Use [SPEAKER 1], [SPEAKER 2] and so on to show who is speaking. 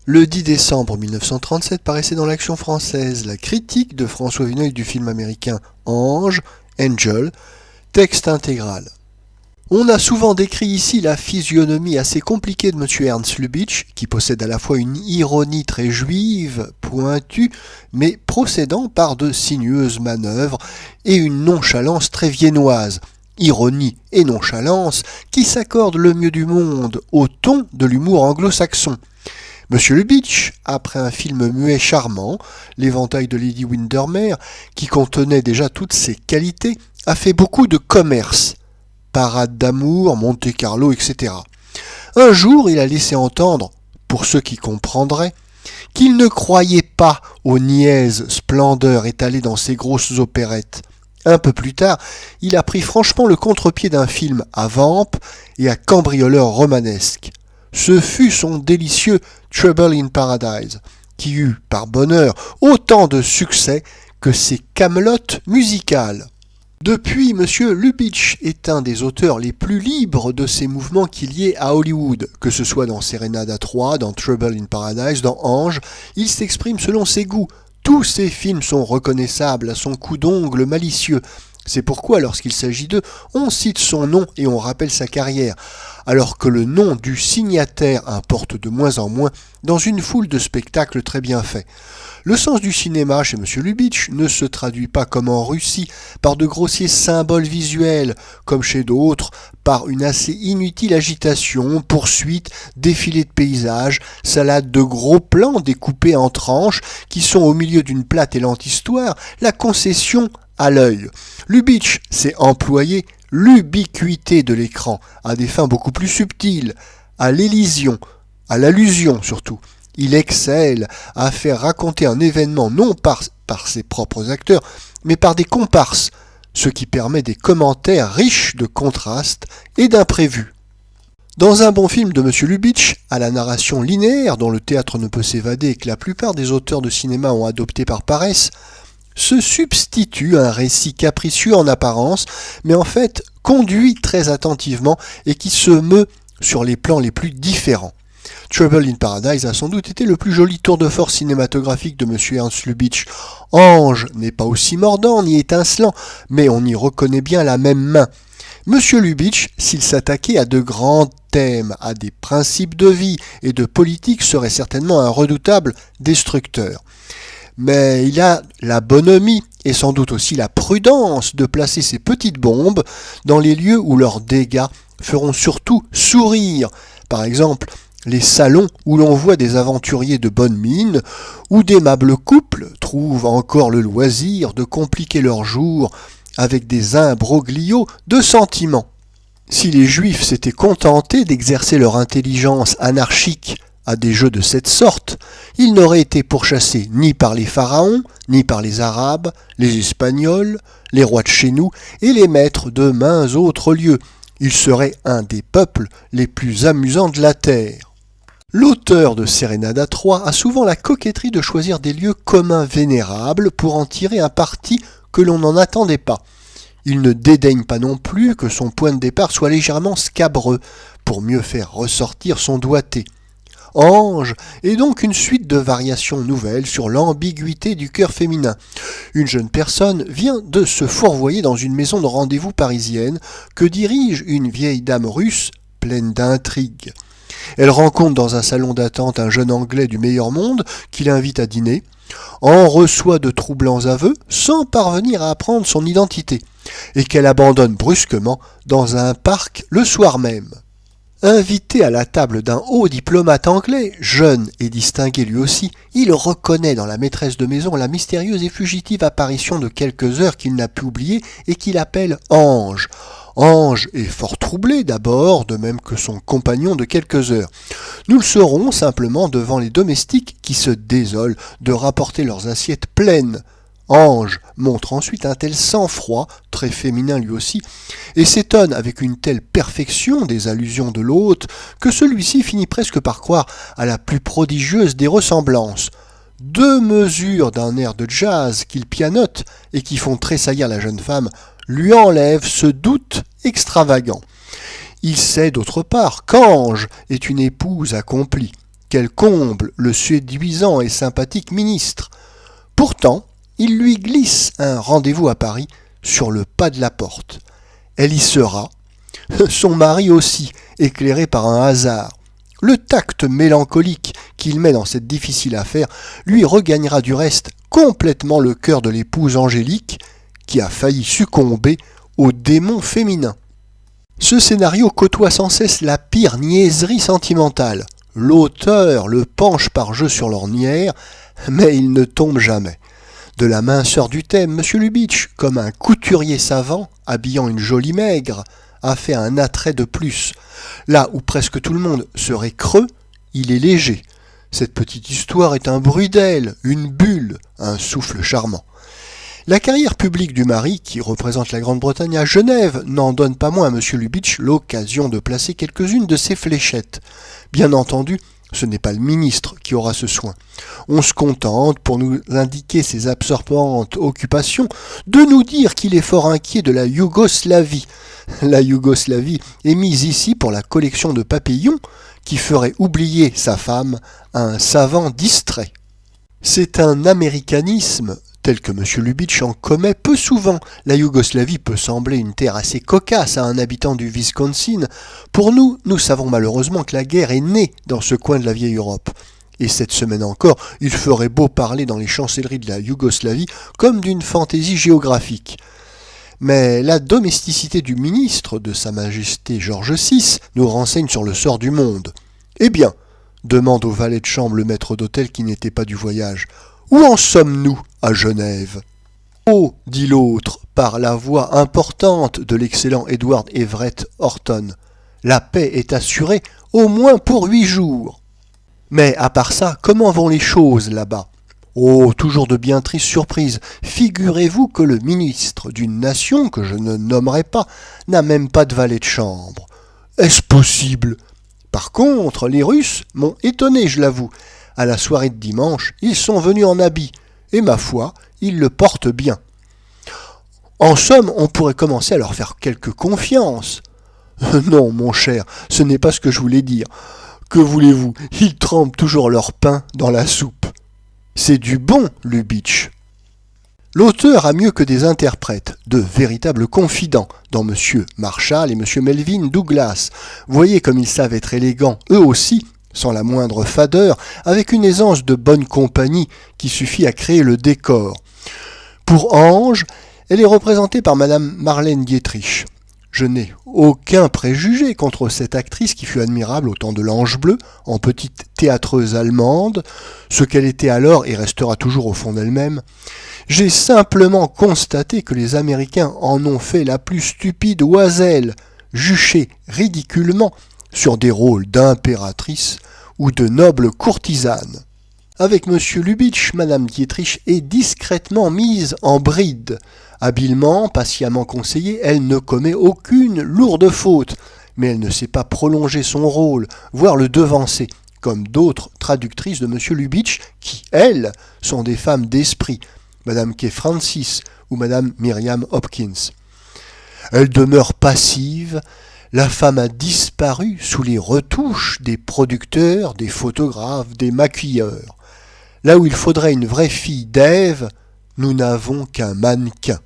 [SPEAKER 1] Le 10 décembre 1937 paraissait dans l'Action française la critique de François Vineuil du film américain Ange, Angel, texte intégral. On a souvent décrit ici la physionomie assez compliquée de M. Ernst Lubitsch, qui possède à la fois une ironie très juive, pointue, mais procédant par de sinueuses manœuvres, et une nonchalance très viennoise. Ironie et nonchalance qui s'accordent le mieux du monde au ton de l'humour anglo-saxon. M. Lubitsch, après un film muet charmant, L'éventail de Lady Windermere, qui contenait déjà toutes ses qualités, a fait beaucoup de commerce. Parade d'amour, Monte Carlo, etc. Un jour, il a laissé entendre, pour ceux qui comprendraient, qu'il ne croyait pas aux niaises splendeurs étalées dans ses grosses opérettes. Un peu plus tard, il a pris franchement le contre-pied d'un film à vamp et à cambrioleur romanesque. Ce fut son délicieux Trouble in Paradise, qui eut, par bonheur, autant de succès que ses camelotes musicales. Depuis, M. Lubitsch est un des auteurs les plus libres de ces mouvements qu'il y ait à Hollywood, que ce soit dans Serenade 3, dans Trouble in Paradise, dans Ange, il s'exprime selon ses goûts. Tous ses films sont reconnaissables à son coup d'ongle malicieux. C'est pourquoi, lorsqu'il s'agit d'eux, on cite son nom et on rappelle sa carrière, alors que le nom du signataire importe de moins en moins dans une foule de spectacles très bien faits. Le sens du cinéma chez M. Lubitsch ne se traduit pas comme en Russie par de grossiers symboles visuels, comme chez d'autres, par une assez inutile agitation, poursuite, défilé de paysages, salade de gros plans découpés en tranches qui sont au milieu d'une plate et lente histoire, la concession à l'œil. Lubitsch s'est employé l'ubiquité de l'écran à des fins beaucoup plus subtiles, à l'élision, à l'allusion surtout. Il excelle à faire raconter un événement non par ses propres acteurs, mais par des comparses, ce qui permet des commentaires riches de contrastes et d'imprévus. Dans un bon film de M. Lubitsch, à la narration linéaire dont le théâtre ne peut s'évader et que la plupart des auteurs de cinéma ont adopté par paresse, se substitue un récit capricieux en apparence, mais en fait conduit très attentivement et qui se meut sur les plans les plus différents. Trouble in Paradise a sans doute été le plus joli tour de force cinématographique de M. Ernst Lubitsch. Ange n'est pas aussi mordant ni étincelant, mais on y reconnaît bien la même main. M. Lubitsch, s'il s'attaquait à de grands thèmes, à des principes de vie et de politique, serait certainement un redoutable destructeur. Mais il a la bonhomie et sans doute aussi la prudence de placer ces petites bombes dans les lieux où leurs dégâts feront surtout sourire. Par exemple, les salons où l'on voit des aventuriers de bonne mine, où d'aimables couples trouvent encore le loisir de compliquer leur jour avec des imbroglios de sentiments. Si les Juifs s'étaient contentés d'exercer leur intelligence anarchique à des jeux de cette sorte, ils n'auraient été pourchassés ni par les pharaons, ni par les Arabes, les Espagnols, les rois de chez nous et les maîtres de maints autres lieux. Ils seraient un des peuples les plus amusants de la terre. L'auteur de Serenade 3 a souvent la coquetterie de choisir des lieux communs vénérables pour en tirer un parti que l'on n'en attendait pas. Il ne dédaigne pas non plus que son point de départ soit légèrement scabreux, pour mieux faire ressortir son doigté. Ange est donc une suite de variations nouvelles sur l'ambiguïté du cœur féminin. Une jeune personne vient de se fourvoyer dans une maison de rendez-vous parisienne que dirige une vieille dame russe pleine d'intrigues. Elle rencontre dans un salon d'attente un jeune Anglais du meilleur monde qui l'invite à dîner, en reçoit de troublants aveux sans parvenir à apprendre son identité, et qu'elle abandonne brusquement dans un parc le soir même. Invité à la table d'un haut diplomate anglais, jeune et distingué lui aussi, il reconnaît dans la maîtresse de maison la mystérieuse et fugitive apparition de quelques heures qu'il n'a pu oublier et qu'il appelle Ange. Ange est fort troublé d'abord, de même que son compagnon de quelques heures. Nous le saurons simplement devant les domestiques qui se désolent de rapporter leurs assiettes pleines. Ange montre ensuite un tel sang-froid, très féminin lui aussi, et s'étonne avec une telle perfection des allusions de l'hôte, que celui-ci finit presque par croire à la plus prodigieuse des ressemblances. 2 mesures d'un air de jazz qu'il pianote et qui font tressaillir la jeune femme lui enlèvent ce doute extravagant. Il sait d'autre part qu'Ange est une épouse accomplie, Quel comble, le séduisant et sympathique ministre. Pourtant, il lui glisse un rendez-vous à Paris sur le pas de la porte. Elle y sera, son mari aussi, éclairé par un hasard. Le tact mélancolique qu'il met dans cette difficile affaire lui regagnera du reste complètement le cœur de l'épouse angélique qui a failli succomber au démon féminin. Ce scénario côtoie sans cesse la pire niaiserie sentimentale. L'auteur le penche par jeu sur l'ornière, mais il ne tombe jamais. De la minceur du thème, M. Lubitsch, comme un couturier savant, habillant une jolie maigre, a fait un attrait de plus. Là où presque tout le monde serait creux, il est léger. Cette petite histoire est un bruit d'aile, une bulle, un souffle charmant. La carrière publique du mari, qui représente la Grande-Bretagne à Genève, n'en donne pas moins à M. Lubitsch l'occasion de placer quelques-unes de ses fléchettes. Bien entendu, ce n'est pas le ministre qui aura ce soin. On se contente, pour nous indiquer ses absorbantes occupations, de nous dire qu'il est fort inquiet de la Yougoslavie. La Yougoslavie est mise ici pour la collection de papillons qui ferait oublier sa femme à un savant distrait. C'est un américanisme tel que M. Lubitsch en commet peu souvent. La Yougoslavie peut sembler une terre assez cocasse à un habitant du Wisconsin. Pour nous, nous savons malheureusement que la guerre est née dans ce coin de la vieille Europe. Et cette semaine encore, il ferait beau parler dans les chancelleries de la Yougoslavie comme d'une fantaisie géographique. Mais la domesticité du ministre de Sa Majesté George VI nous renseigne sur le sort du monde. Eh bien, demande au valet de chambre le maître d'hôtel qui n'était pas du voyage, où en sommes-nous à Genève ? Oh, dit l'autre, par la voix importante de l'excellent Edward Everett Horton, la paix est assurée au moins pour 8 jours. Mais à part ça, comment vont les choses là-bas ? Oh, toujours de bien tristes surprises. Figurez-vous que le ministre d'une nation que je ne nommerai pas n'a même pas de valet de chambre. Est-ce possible ? Par contre, les Russes m'ont étonné, je l'avoue. À la soirée de dimanche, ils sont venus en habit, et ma foi, ils le portent bien. En somme, on pourrait commencer à leur faire quelque confiance. Non, mon cher, ce n'est pas ce que je voulais dire. Que voulez-vous ? Ils trempent toujours leur pain dans la soupe. C'est du bon, Lubitsch. L'auteur a mieux que des interprètes, de véritables confidents, dans M. Marshall et M. Melvyn Douglas. Voyez comme ils savent être élégants, eux aussi, sans la moindre fadeur, avec une aisance de bonne compagnie qui suffit à créer le décor. Pour Ange, elle est représentée par Madame Marlène Dietrich. Je n'ai aucun préjugé contre cette actrice qui fut admirable au temps de l'Ange bleu, en petite théâtreuse allemande, ce qu'elle était alors et restera toujours au fond d'elle-même. J'ai simplement constaté que les Américains en ont fait la plus stupide oiselle, juchée ridiculement sur des rôles d'impératrice ou de noble courtisane. Avec M. Lubitsch, Mme Dietrich est discrètement mise en bride. Habilement, patiemment conseillée, elle ne commet aucune lourde faute, mais elle ne sait pas prolonger son rôle, voire le devancer, comme d'autres traductrices de M. Lubitsch qui, elles, sont des femmes d'esprit, Mme Kay Francis ou Mme Miriam Hopkins. Elle demeure passive. La femme a disparu sous les retouches des producteurs, des photographes, des maquilleurs. Là où il faudrait une vraie fille d'Ève, nous n'avons qu'un mannequin.